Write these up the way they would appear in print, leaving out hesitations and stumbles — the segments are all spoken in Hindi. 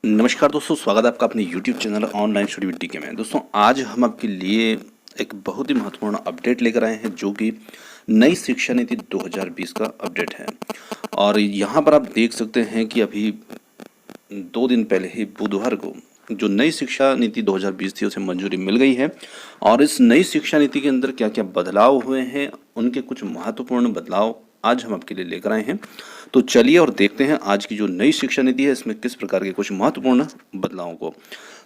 नमस्कार दोस्तों, स्वागत है आपका अपने YouTube channel online study with टीके में। दोस्तों, आज हम आपके लिए एक बहुत ही महत्वपूर्ण अपडेट लेकर आए हैं जो कि नई शिक्षा नीति 2020 का अपडेट है। और यहाँ पर आप देख सकते हैं कि अभी 2 दिन पहले ही बुधवार को जो नई शिक्षा नीति 2020 थी उसे मंजूरी मिल गई है। और इस नई शिक्षा नीति के अंदर क्या क्या बदलाव हुए हैं, उनके कुछ महत्वपूर्ण बदलाव आज हम आपके लिए लेकर आए हैं। तो चलिए और देखते हैं आज की जो नई शिक्षा नीति है इसमें किस प्रकार के कुछ महत्वपूर्ण बदलावों को।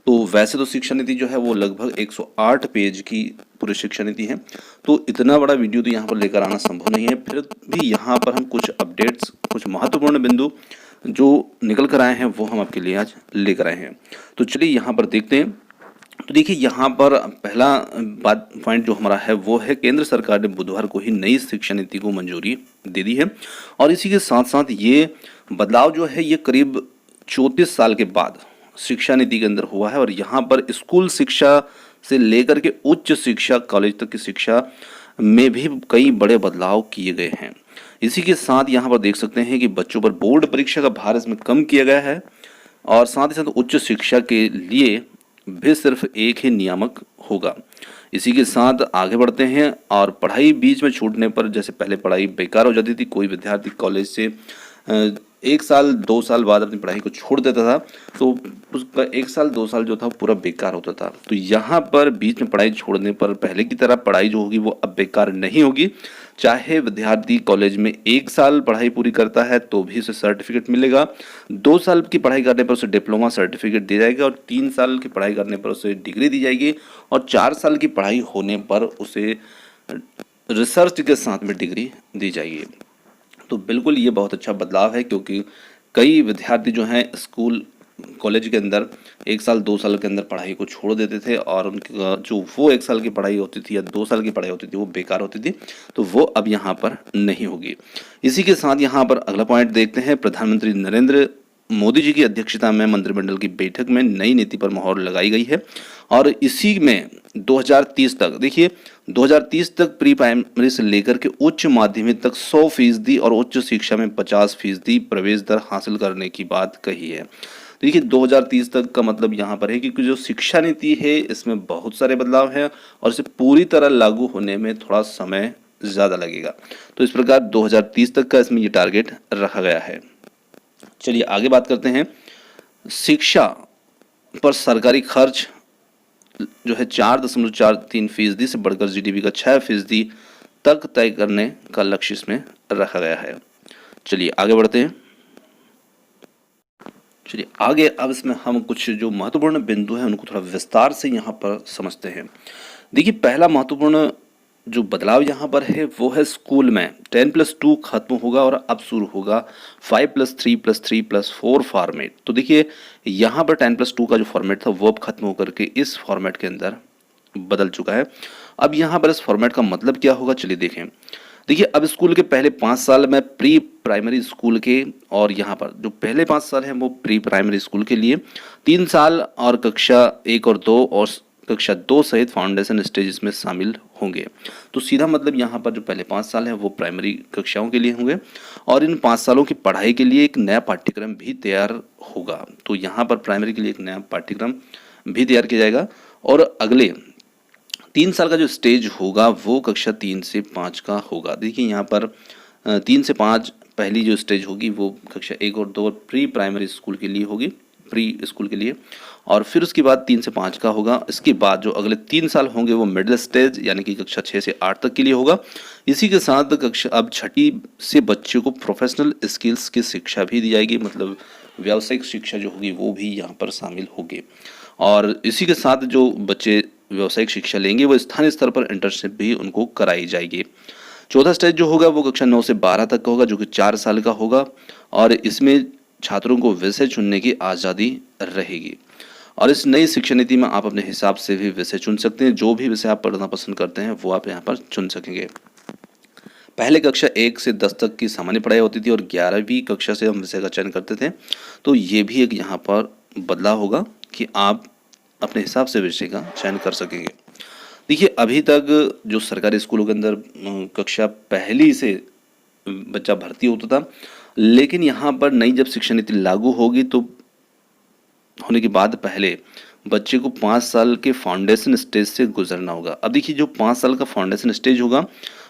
तो वैसे तो शिक्षा नीति जो है वो लगभग 108 पेज की पूरी शिक्षा नीति है, तो इतना बड़ा वीडियो तो यहाँ पर लेकर आना संभव नहीं है। फिर भी यहाँ पर हम कुछ अपडेट्स, कुछ महत्वपूर्ण बिंदु जो निकल कर आए हैं वो हम आपके लिए आज लेकर आए हैं। तो चलिए यहाँ पर देखते हैं। तो देखिए, यहाँ पर पहला बात पॉइंट जो हमारा है वो है केंद्र सरकार ने बुधवार को ही नई शिक्षा नीति को मंजूरी दे दी है। और इसी के साथ साथ ये बदलाव जो है ये करीब 34 साल के बाद शिक्षा नीति के अंदर हुआ है। और यहाँ पर स्कूल शिक्षा से लेकर के उच्च शिक्षा, कॉलेज तक की शिक्षा में भी कई बड़े बदलाव किए गए हैं। इसी के साथ यहाँ पर देख सकते हैं कि बच्चों पर बोर्ड परीक्षा का भार इसमें कम किया गया है। और साथ ही साथ उच्च शिक्षा के लिए भी सिर्फ एक ही नियामक होगा। इसी के साथ आगे बढ़ते हैं। और पढ़ाई बीच में छूटने पर, जैसे पहले पढ़ाई बेकार हो जाती थी, कोई विद्यार्थी कॉलेज से 1 साल 2 साल बाद अपनी पढ़ाई को छोड़ देता था, तो उसका 1 साल 2 साल जो था पूरा बेकार होता था। तो यहाँ पर बीच में पढ़ाई छोड़ने पर पहले की तरह पढ़ाई जो होगी वो अब बेकार नहीं होगी। चाहे विद्यार्थी कॉलेज में 1 साल पढ़ाई पूरी करता है तो भी उसे सर्टिफिकेट मिलेगा, 2 साल की पढ़ाई करने पर उसे डिप्लोमा सर्टिफिकेट दिया जाएगा, और 3 साल की पढ़ाई करने पर उसे डिग्री दी जाएगी, और 4 साल की पढ़ाई होने पर उसे रिसर्च के साथ में डिग्री दी जाएगी। तो बिल्कुल ये बहुत अच्छा बदलाव है, क्योंकि कई विद्यार्थी जो हैं स्कूल कॉलेज के अंदर 1 साल 2 साल के अंदर पढ़ाई को छोड़ देते थे, और उनका जो वो 1 साल की पढ़ाई होती थी या 2 साल की पढ़ाई होती थी वो बेकार होती थी, तो वो अब यहाँ पर नहीं होगी। इसी के साथ यहाँ पर अगला पॉइंट देखते हैं। प्रधानमंत्री नरेंद्र मोदी जी की अध्यक्षता में मंत्रिमंडल की बैठक में नई नीति पर मोहर लगाई गई है। और इसी में 2030 तक, देखिए 2030 तक प्री प्राइमरी से लेकर के उच्च माध्यमिक तक 100% और उच्च शिक्षा में 50% प्रवेश दर हासिल करने की बात कही है। देखिए 2030 तक का मतलब यहाँ पर है कि जो शिक्षा नीति है इसमें बहुत सारे बदलाव हैं, और इसे पूरी तरह लागू होने में थोड़ा समय ज़्यादा लगेगा। तो इस प्रकार 2030 तक का इसमें ये टारगेट रखा गया है। चलिए आगे बात करते हैं। शिक्षा पर सरकारी खर्च जो है 4.43% से बढ़कर जीडीपी का 6% तक तय करने का लक्ष्य इसमें रखा गया है। चलिए आगे बढ़ते हैं। चलिए आगे अब इसमें हम कुछ जो महत्वपूर्ण बिंदु हैं उनको थोड़ा विस्तार से यहाँ पर समझते हैं। देखिए, पहला महत्वपूर्ण जो बदलाव यहाँ पर है वो है स्कूल में 10+2 खत्म होगा और अब शुरू होगा 5+3+3+4 फॉर्मेट। तो देखिए यहाँ पर 10+2 का जो फॉर्मेट था वो अब खत्म होकर के इस फॉर्मेट के अंदर बदल चुका है। अब यहाँ पर इस फॉर्मेट का मतलब क्या होगा, चलिए देखें। देखिए, अब स्कूल के पहले 5 साल में प्री प्राइमरी स्कूल के, और यहाँ पर जो पहले 5 साल हैं वो प्री प्राइमरी स्कूल के लिए, 3 साल और कक्षा 1 और 2 और कक्षा 2 सहित फाउंडेशन स्टेज में शामिल होंगे। तो सीधा मतलब यहाँ पर जो पहले 5 साल हैं वो प्राइमरी कक्षाओं के लिए होंगे, और इन 5 सालों की पढ़ाई के लिए एक नया पाठ्यक्रम भी तैयार होगा। तो यहाँ पर प्राइमरी के लिए एक नया पाठ्यक्रम भी तैयार किया जाएगा, और अगले 3 साल का जो स्टेज होगा वो कक्षा 3 से 5 का होगा। देखिए यहाँ पर 3 से 5 पहली जो स्टेज होगी वो कक्षा 1 और 2 प्री प्राइमरी स्कूल के लिए होगी, प्री स्कूल के लिए, और फिर उसके बाद 3 से 5 का होगा। इसके बाद जो अगले 3 साल होंगे वो मिडिल स्टेज यानी कि कक्षा 6 से 8 तक के लिए होगा। इसी के साथ कक्षा अब 6ठी से बच्चों को प्रोफेशनल स्किल्स की शिक्षा भी दी जाएगी, मतलब व्यावसायिक शिक्षा जो होगी वो भी यहाँ पर शामिल होगी। और इसी के साथ जो बच्चे व्यावसायिक शिक्षा लेंगे वो स्थानीय स्तर पर इंटर्नशिप भी उनको कराई जाएगी। चौथा स्टेज जो होगा वो कक्षा 9 से 12 तक का होगा, जो कि 4 साल का होगा, और इसमें छात्रों को विषय चुनने की आज़ादी रहेगी। और इस नई शिक्षा नीति में आप अपने हिसाब से भी विषय चुन सकते हैं, जो भी विषय आप पढ़ना पसंद करते हैं वो आप यहाँ पर चुन सकेंगे। पहले कक्षा 1 से 10 तक की सामान्य पढ़ाई होती थी, और 11वीं कक्षा से हम विषय का चयन करते थे। तो ये भी एक यहाँ पर बदलाव होगा कि आप अपने हिसाब से विषय का चयन कर सकेंगे। देखिए, अभी तक जो सरकारी स्कूलों के अंदर कक्षा पहली से बच्चा भर्ती होता था, लेकिन यहाँ पर नई जब शिक्षा नीति लागू होगी तो होने के बाद पहले बच्चे को 5 साल के फाउंडेशन स्टेज से गुजरना होगा। अब देखिए जो 5 साल का फाउंडेशन स्टेज होगा,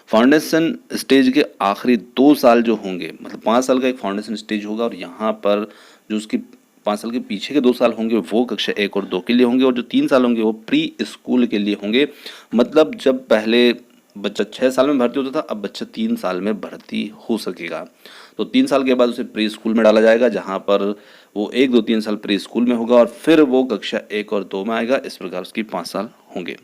फाउंडेशन स्टेज के आखिरी 2 साल जो होंगे, मतलब 5 साल का एक फाउंडेशन स्टेज होगा और यहाँ पर जो उसकी 5 साल के पीछे के 2 साल होंगे वो कक्षा 1 और 2 के लिए होंगे, और जो 3 साल होंगे वो प्री स्कूल के लिए होंगे। मतलब जब पहले बच्चा 6 साल में भर्ती होता था, अब बच्चा 3 साल में भर्ती हो सकेगा। तो 3 साल के बाद उसे प्री स्कूल में डाला जाएगा, जहाँ पर वो 1, 2, 3 साल प्री स्कूल में होगा और फिर वो कक्षा 1 और 2 में आएगा। इस प्रकार उसकी 5 साल होंगे।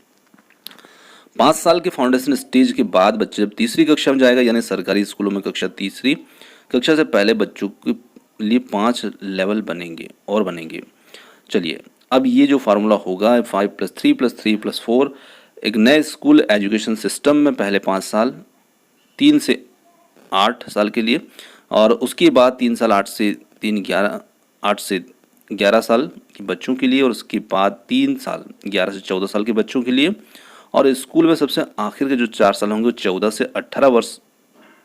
5 साल के फाउंडेशन स्टेज के बाद बच्चे जब तीसरी कक्षा में जाएगा, यानी सरकारी स्कूलों में कक्षा तीसरी कक्षा से पहले बच्चों के लिए 5 लेवल बनेंगे। चलिए, अब ये जो फार्मूला होगा 5+3+3+4, एक नए स्कूल एजुकेशन सिस्टम में पहले 5 साल 3 से 8 साल के लिए, और उसके बाद 3 साल 8 से 11 साल के बच्चों के लिए, और उसके बाद 3 साल 11 से 14 साल के बच्चों के लिए, और स्कूल में सबसे आखिर के जो 4 साल होंगे वो 14 से 18 वर्ष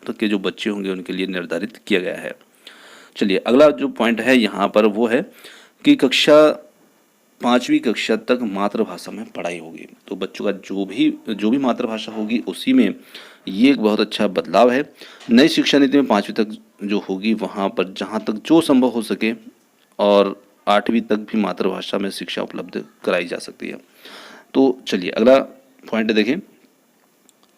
तक के जो बच्चे होंगे उनके लिए निर्धारित किया गया है। चलिए, अगला जो पॉइंट है यहाँ पर वो है कि 5वीं कक्षा तक मातृभाषा में पढ़ाई होगी। तो बच्चों का जो भी मातृभाषा होगी उसी में ये एक बहुत अच्छा बदलाव है। नई शिक्षा नीति में 5वीं तक जो होगी वहाँ पर जहाँ तक जो संभव हो सके और 8वीं तक भी मातृभाषा में शिक्षा उपलब्ध कराई जा सकती है। तो चलिए अगला पॉइंट देखें,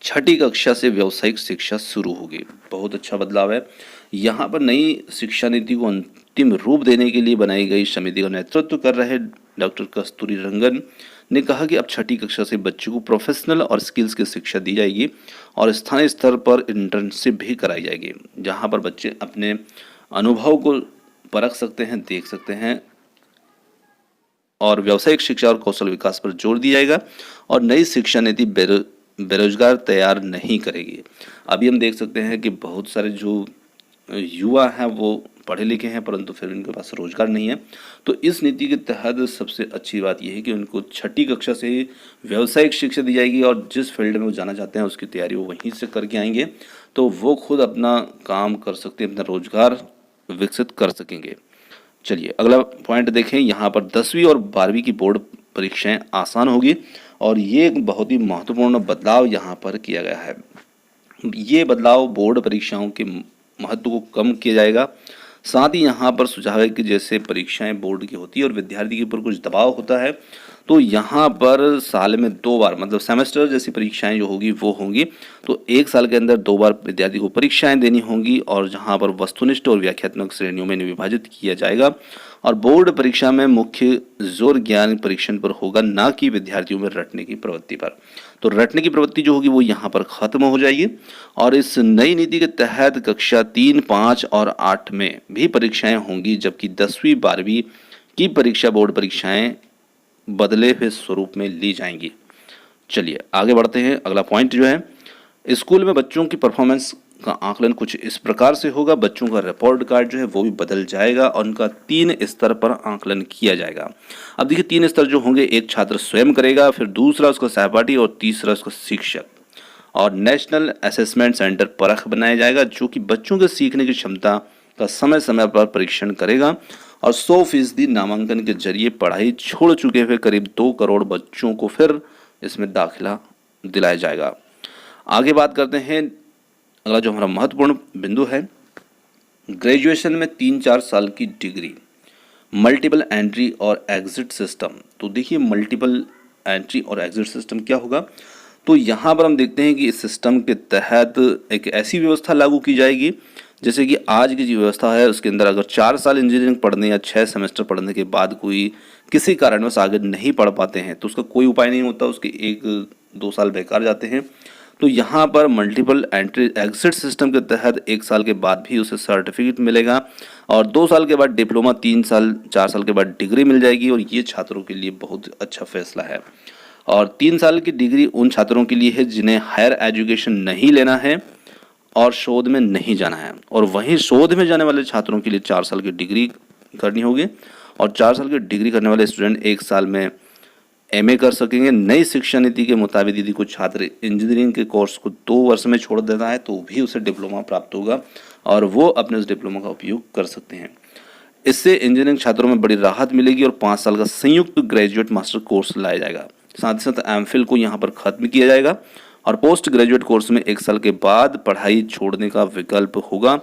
6ठी कक्षा से व्यावसायिक शिक्षा शुरू होगी। बहुत अच्छा बदलाव है। यहाँ पर नई शिक्षा नीति को अंतिम रूप देने के लिए बनाई गई समिति का नेतृत्व कर रहे डॉक्टर कस्तूरी रंगन ने कहा कि अब 6ठी कक्षा से बच्चों को प्रोफेशनल और स्किल्स की शिक्षा दी जाएगी और स्थानीय स्तर पर इंटर्नशिप भी कराई जाएगी, जहाँ पर बच्चे अपने अनुभव को परख सकते हैं, देख सकते हैं, और व्यावसायिक शिक्षा और कौशल विकास पर जोर दिया जाएगा। और नई शिक्षा नीति बेरोजगार तैयार नहीं करेगी। अभी हम देख सकते हैं कि बहुत सारे जो युवा हैं वो पढ़े लिखे हैं परंतु फिर उनके पास रोजगार नहीं है। तो इस नीति के तहत सबसे अच्छी बात यह है कि उनको 6ठी कक्षा से ही व्यावसायिक शिक्षा दी जाएगी और जिस फील्ड में वो जाना चाहते हैं उसकी तैयारी वो वहीं से करके आएंगे, तो वो खुद अपना काम कर सकते हैं, अपना रोजगार विकसित कर सकेंगे। चलिए अगला पॉइंट देखें, यहाँ पर 10वीं और 12वीं की बोर्ड परीक्षाएं आसान होगी और ये एक बहुत ही महत्वपूर्ण बदलाव यहाँ पर किया गया है। ये बदलाव बोर्ड परीक्षाओं के महत्व को कम किया जाएगा। साथ ही यहाँ पर सुझाव है कि जैसे परीक्षाएं बोर्ड की होती है और विद्यार्थी के ऊपर कुछ दबाव होता है, तो यहाँ पर साल में 2 बार मतलब सेमेस्टर जैसी परीक्षाएं जो होगी वो होंगी। तो 1 साल के अंदर 2 बार विद्यार्थी को परीक्षाएं देनी होंगी और जहाँ पर वस्तुनिष्ठ और व्याख्यात्मक श्रेणियों में विभाजित किया जाएगा। और बोर्ड परीक्षा में मुख्य जोर ज्ञान परीक्षण पर होगा, ना कि विद्यार्थियों में रटने की प्रवृत्ति पर। तो रटने की प्रवृत्ति जो होगी वो यहाँ पर खत्म हो जाएगी। और इस नई नीति के तहत कक्षा 3, 5 और 8 में भी परीक्षाएं होंगी, जबकि 10वीं 12वीं की परीक्षा बोर्ड परीक्षाएं बदले हुए स्वरूप में ली जाएंगी। चलिए आगे बढ़ते हैं। अगला पॉइंट जो है, स्कूल में बच्चों की परफॉर्मेंस का आकलन कुछ इस प्रकार से होगा। बच्चों का रिपोर्ट कार्ड जो है वो भी बदल जाएगा और उनका 3 स्तर पर आकलन किया जाएगा। अब देखिए 3 स्तर जो होंगे, एक छात्र स्वयं करेगा, फिर दूसरा उसका सहपाठी और तीसरा उसका शिक्षक। और नेशनल असेसमेंट सेंटर परख बनाया जाएगा जो कि बच्चों के सीखने की क्षमता का समय समय पर परीक्षण करेगा। और 100% नामांकन के जरिए पढ़ाई छोड़ चुके हुए करीब 2 करोड़ बच्चों को फिर इसमें दाखिला दिलाया जाएगा। आगे बात करते हैं, अगला जो हमारा महत्वपूर्ण बिंदु है, ग्रेजुएशन में 3-4 साल की डिग्री, मल्टीपल एंट्री और एग्जिट सिस्टम। तो देखिए मल्टीपल एंट्री और एग्जिट सिस्टम क्या होगा, तो यहाँ पर हम देखते हैं कि इस सिस्टम के तहत एक ऐसी व्यवस्था लागू की जाएगी जैसे कि आज की जो व्यवस्था है उसके अंदर अगर 4 साल इंजीनियरिंग पढ़ने या 6 सेमेस्टर पढ़ने के बाद कोई किसी कारणवश आगे नहीं पढ़ पाते हैं तो उसका कोई उपाय नहीं होता, उसके 1-2 साल बेकार जाते हैं। तो यहाँ पर मल्टीपल एंट्री एग्जिट सिस्टम के तहत 1 साल के बाद भी उसे सर्टिफिकेट मिलेगा और 2 साल के बाद डिप्लोमा, 4 साल के बाद डिग्री मिल जाएगी और ये छात्रों के लिए बहुत अच्छा फैसला है। और 3 साल की डिग्री उन छात्रों के लिए है जिन्हें हायर एजुकेशन नहीं लेना है और शोध में नहीं जाना है, और वहीं शोध में जाने वाले छात्रों के लिए 4 साल की डिग्री करनी होगी और 4 साल की डिग्री करने वाले स्टूडेंट 1 साल में एमए कर सकेंगे। नई शिक्षा नीति के मुताबिक यदि कोई छात्र इंजीनियरिंग के कोर्स को 2 वर्ष में छोड़ देता है तो भी उसे डिप्लोमा प्राप्त होगा और वो अपने उस डिप्लोमा का उपयोग कर सकते हैं। इससे इंजीनियरिंग छात्रों में बड़ी राहत मिलेगी और 5 साल का संयुक्त ग्रेजुएट मास्टर कोर्स लाया जाएगा। साथ ही साथ एमफिल को यहाँ पर खत्म किया जाएगा और पोस्ट ग्रेजुएट कोर्स में 1 साल के बाद पढ़ाई छोड़ने का विकल्प होगा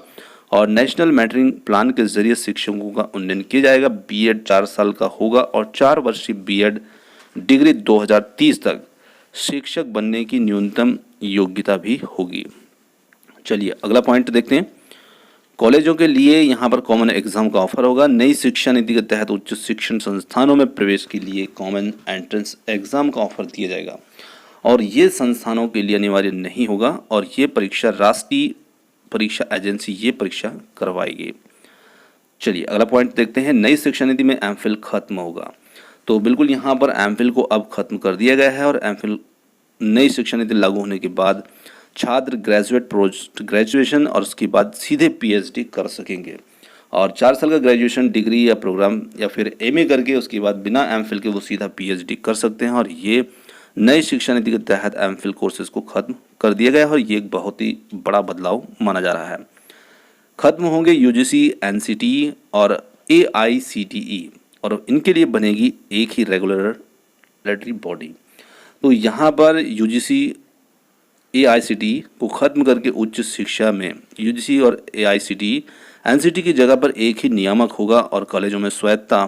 और नेशनल मेरिट प्लान के जरिए शिक्षकों का उन्नयन किया जाएगा। बीएड 4 साल का होगा और 4 वर्षीय बीएड डिग्री 2030 तक शिक्षक बनने की न्यूनतम योग्यता भी होगी। चलिए अगला पॉइंट देखते हैं। कॉलेजों के लिए यहाँ पर कॉमन एग्जाम का ऑफर होगा। नई शिक्षा नीति के तहत उच्च शिक्षण संस्थानों में प्रवेश के लिए कॉमन एंट्रेंस एग्जाम का ऑफर दिया जाएगा और ये संस्थानों के लिए अनिवार्य नहीं होगा और ये परीक्षा राष्ट्रीय परीक्षा एजेंसी ये परीक्षा करवाएगी। चलिए अगला पॉइंट देखते हैं। नई शिक्षा नीति में एमफिल खत्म होगा। तो बिल्कुल यहाँ पर एमफिल को अब खत्म कर दिया गया है और एमफिल नई शिक्षा नीति लागू होने के बाद छात्र ग्रेजुएट पोस्ट ग्रेजुएशन और उसके बाद सीधे पीएचडी कर सकेंगे और 4 साल का ग्रेजुएशन डिग्री या प्रोग्राम या फिर एमए करके उसके बाद बिना एमफिल के वो सीधा पीएचडी कर सकते हैं और ये नई शिक्षा नीति के तहत एमफिल कोर्सेज को खत्म कर दिया गया है और ये एक बहुत ही बड़ा बदलाव माना जा रहा है। खत्म होंगे यूजीसी, एनसीटी और एआईसीटीई और इनके लिए बनेगी एक ही रेगुलेटरी बॉडी। तो यहाँ पर यूजीसी एआईसीटीई को खत्म करके उच्च शिक्षा में यूजीसी और एआईसीटीई एनसीटी की जगह पर एक ही नियामक होगा और कॉलेजों में स्वायत्तता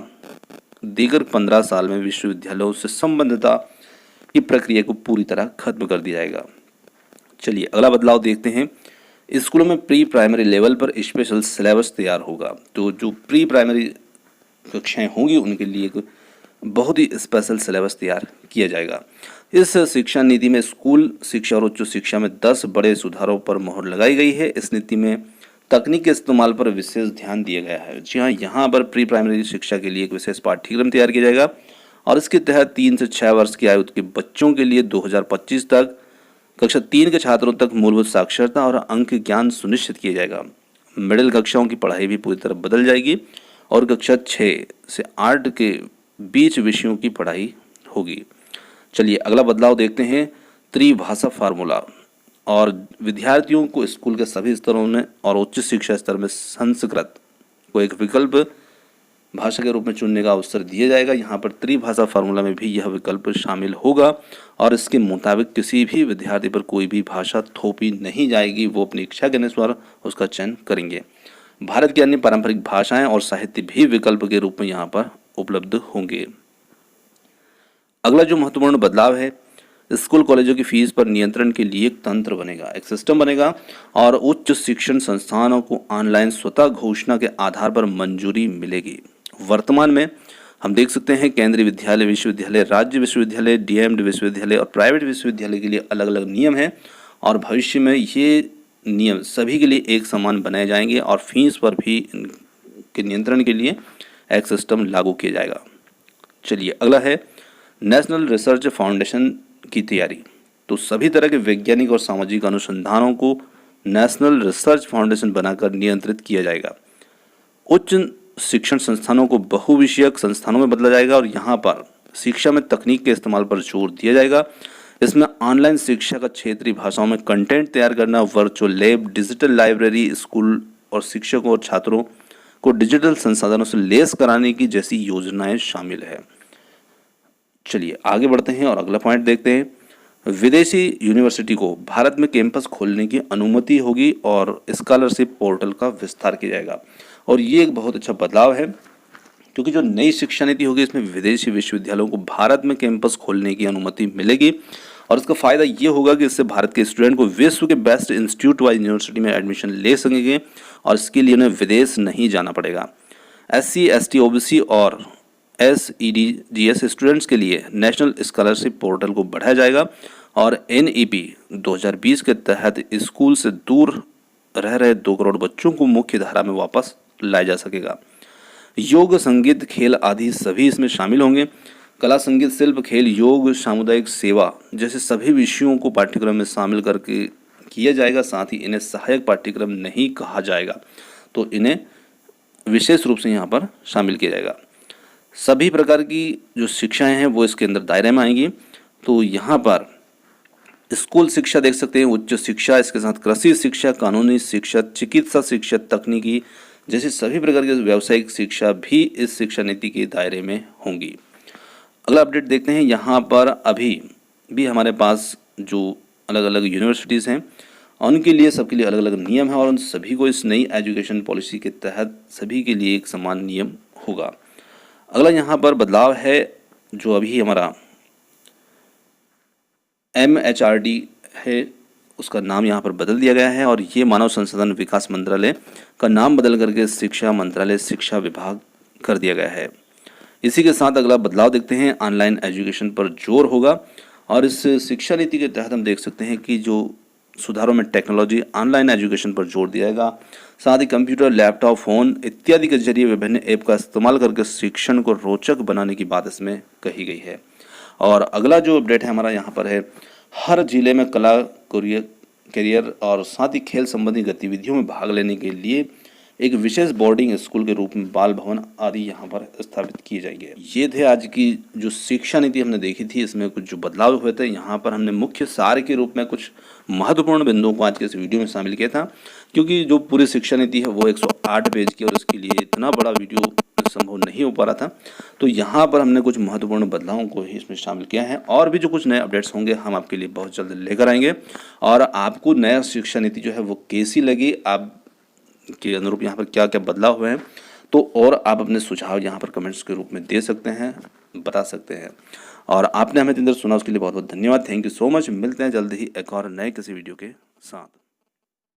देकर 15 साल में विश्वविद्यालयों से संबद्धता की प्रक्रिया को पूरी तरह खत्म कर दिया जाएगा। चलिए अगला बदलाव देखते हैं। स्कूलों में प्री प्राइमरी लेवल पर स्पेशल सिलेबस तैयार होगा। तो जो प्री प्राइमरी कक्षाएं होंगी उनके लिए एक बहुत ही स्पेशल सिलेबस तैयार किया जाएगा। इस शिक्षा नीति में स्कूल शिक्षा और उच्च शिक्षा में 10 बड़े सुधारों पर मोहर लगाई गई है। इस नीति में तकनीक के इस्तेमाल पर विशेष ध्यान दिया गया है। जी हाँ, यहाँ पर प्री प्राइमरी शिक्षा के लिए एक विशेष पाठ्यक्रम तैयार किया जाएगा और इसके तहत 3 से 6 वर्ष की आयु के बच्चों के लिए 2025 तक कक्षा 3 के छात्रों तक मूलभूत साक्षरता और अंक ज्ञान सुनिश्चित किया जाएगा। मिडिल कक्षाओं की पढ़ाई भी पूरी तरह बदल जाएगी और कक्षा 6 से 8 के बीच विषयों की पढ़ाई होगी। चलिए अगला बदलाव देखते हैं। त्रिभाषा फार्मूला और विद्यार्थियों को स्कूल के सभी स्तरों में और उच्च शिक्षा स्तर में संस्कृत को एक विकल्प भाषा के रूप में चुनने का अवसर दिया जाएगा। यहाँ पर त्रिभाषा फार्मूला में भी यह विकल्प शामिल होगा और इसके मुताबिक किसी भी विद्यार्थी पर कोई भी भाषा थोपी नहीं जाएगी। वो अपनी इच्छा के अनुसार उसका चयन करेंगे। भारत की अन्य पारंपरिक भाषाएं और साहित्य भी विकल्प के रूप में यहाँ पर उपलब्ध होंगे। अगला जो महत्वपूर्ण बदलाव है, स्कूल कॉलेजों की फीस पर नियंत्रण के लिए एक तंत्र बनेगा, एक सिस्टम बनेगा और उच्च शिक्षण संस्थानों को ऑनलाइन स्वतः घोषणा के आधार पर मंजूरी मिलेगी। वर्तमान में हम देख सकते हैं केंद्रीय विद्यालय, विश्वविद्यालय, राज्य विश्वविद्यालय, डीएम्ड विश्वविद्यालय और प्राइवेट विश्वविद्यालय के लिए अलग अलग नियम हैं और भविष्य में ये नियम सभी के लिए एक समान बनाए जाएंगे और फीस पर भी इनके नियंत्रण के लिए एक सिस्टम लागू किया जाएगा। चलिए अगला है नेशनल रिसर्च फाउंडेशन की तैयारी। तो सभी तरह के वैज्ञानिक और सामाजिक अनुसंधानों को नेशनल रिसर्च फाउंडेशन बनाकर नियंत्रित किया जाएगा। उच्च शिक्षण संस्थानों को बहुविषयक संस्थानों में बदला जाएगा और यहाँ पर शिक्षा में तकनीक के इस्तेमाल पर जोर दिया जाएगा। इसमें ऑनलाइन शिक्षा का क्षेत्रीय भाषाओं में कंटेंट तैयार करना, virtual lab, digital library, school और शिक्षकों और छात्रों को डिजिटल संसाधनों से लेस कराने की जैसी योजनाएं शामिल है। चलिए आगे बढ़ते हैं और अगला पॉइंट देखते हैं। विदेशी यूनिवर्सिटी को भारत में कैंपस खोलने की अनुमति होगी और स्कॉलरशिप पोर्टल का विस्तार किया जाएगा और ये एक बहुत अच्छा बदलाव है क्योंकि जो नई शिक्षा नीति होगी इसमें विदेशी विश्वविद्यालयों को भारत में कैंपस खोलने की अनुमति मिलेगी और इसका फ़ायदा ये होगा कि इससे भारत के स्टूडेंट को विश्व के बेस्ट इंस्टीट्यूट वाइज यूनिवर्सिटी में एडमिशन ले सकेंगे और इसके लिए उन्हें विदेश नहीं जाना पड़ेगा। SC, ST, OBC और SEDGS स्टूडेंट्स के लिए नेशनल स्कॉलरशिप पोर्टल को बढ़ाया जाएगा और NEP 2020 के तहत स्कूल से दूर रह रहे 2 करोड़ बच्चों को मुख्य धारा में वापस लाया जा सकेगा। योग, संगीत, खेल आदि सभी इसमें शामिल होंगे। कला, संगीत, शिल्प, खेल, योग, सामुदायिक सेवा जैसे सभी विषयों को पाठ्यक्रम में शामिल करके किया जाएगा। साथ ही इन्हें सहायक पाठ्यक्रम नहीं कहा जाएगा, तो इन्हें विशेष रूप से यहाँ पर शामिल किया जाएगा। सभी प्रकार की जो शिक्षाएं हैं वो इसके अंदर दायरे में आएंगी। तो यहाँ पर स्कूल शिक्षा देख सकते हैं, उच्च शिक्षा, इसके साथ कृषि शिक्षा, कानूनी शिक्षा, चिकित्सा शिक्षा, तकनीकी जैसे सभी प्रकार की व्यावसायिक शिक्षा भी इस शिक्षा नीति के दायरे में होंगी। अगला अपडेट देखते हैं। यहाँ पर अभी भी हमारे पास जो अलग अलग यूनिवर्सिटीज़ हैं उनके लिए सबके लिए अलग अलग नियम है और उन सभी को इस नई एजुकेशन पॉलिसी के तहत सभी के लिए एक समान नियम होगा। अगला यहाँ पर बदलाव है जो अभी हमारा MHRD है, उसका नाम यहाँ पर बदल दिया गया है और ये मानव संसाधन विकास मंत्रालय का नाम बदल करके शिक्षा मंत्रालय शिक्षा विभाग कर दिया गया है। इसी के साथ अगला बदलाव देखते हैं। ऑनलाइन एजुकेशन पर जोर होगा और इस शिक्षा नीति के तहत हम देख सकते हैं कि जो सुधारों में टेक्नोलॉजी ऑनलाइन एजुकेशन पर जोर दिया जाएगा। साथ ही कंप्यूटर, लैपटॉप, फोन इत्यादि के जरिए विभिन्न ऐप का इस्तेमाल करके शिक्षण को रोचक बनाने की बात इसमें कही गई है। और अगला जो अपडेट है हमारा यहाँ पर है, हर जिले में कला, करियर और साथ ही खेल संबंधी गतिविधियों में भाग लेने के लिए एक विशेष बोर्डिंग स्कूल के रूप में बाल भवन आदि यहाँ पर स्थापित किए जाएंगे। ये थे आज की जो शिक्षा नीति हमने देखी थी, इसमें कुछ जो बदलाव हुए थे। यहाँ पर हमने मुख्य सार के रूप में कुछ महत्वपूर्ण बिंदुओं को आज के इस वीडियो में शामिल किया था, क्योंकि जो पूरी शिक्षा नीति है वो 108 पेज की और इसके लिए इतना बड़ा वीडियो संभव नहीं हो पा रहा था। तो यहाँ पर हमने कुछ महत्वपूर्ण बदलावों को ही इसमें शामिल किया है और भी जो कुछ नए अपडेट्स होंगे हम आपके लिए बहुत जल्द लेकर आएंगे। और आपको नया शिक्षा नीति जो है वो कैसी लगी, आप के अनुरूप यहाँ पर क्या क्या बदलाव हुए हैं, तो और आप अपने सुझाव यहाँ पर कमेंट्स के रूप में दे सकते हैं, बता सकते हैं। और आपने हमें इतनी देर सुना उसके लिए बहुत बहुत धन्यवाद। Thank you so much. मिलते हैं जल्द ही एक और नए किसी वीडियो के साथ।